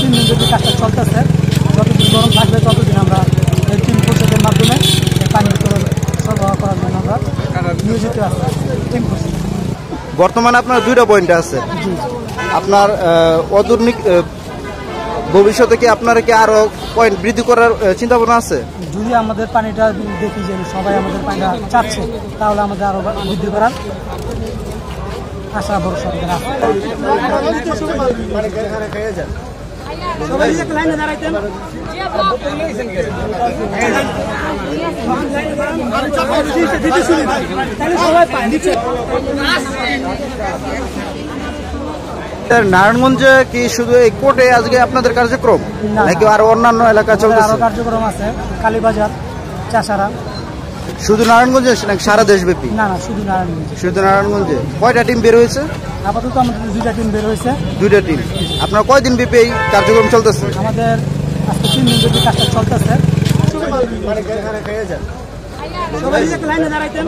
3 দিন যদি কাজটা চলতেছে, যতদিন গরম থাকবে ততদিন আমরা এই 3 পরিষদের মাধ্যমে পানি সরবরাহ করার জন্য আমরা নিয়োজিত আছি 3 পরিষদ। বর্তমানে আপনার 2টা পয়েন্ট আছে। আপনার অদূরনিক ভবিষ্যতে কি আপনারা কি আরো পয়েন্ট বৃদ্ধি করার চিন্তা ভাবনা আছে? যদি আমাদের পানিটা দেখি যে সবাই আমাদের পানিটা চাচ্ছে, তাহলে আমাদের আরো বৃদ্ধি করার আশা ভরসা নারায়ণগঞ্জে কি শুধু এই কোর্টে আজকে আপনাদের কার্যক্রম নাকি আরো অন্যান্য এলাকা চলতেছে? কার্যক্রম আছে, কালীবাজার, চাষারা। শুধু নারায়ণগঞ্জে নাকি সারা দেশব্যাপী? না না, শুধু নারায়ণগঞ্জে। শুধু নারায়ণগঞ্জে। কয়টা টিম বের হয়েছে? আপাতত আমাদের 2টা টিম বের হয়েছে। 2টা টিম। আপনার কয়দিন ব্যাপী এই কার্যক্রম চলতেছে? আমাদের আজকে 3 দিন যদি কাজটা চলতেছে। সবাই এক লাইনে দাঁড়াইতেন।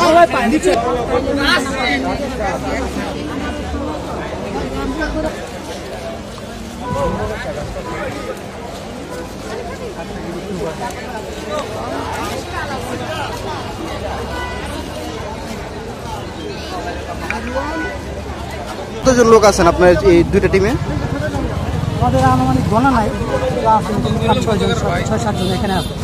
সবাই পায় নিচে। কতজন লোক আছেন আপনার এই 2টা টিমে? আমাদের আনুমানিক গণনা নাই, 6-7 জন এখানে আছে।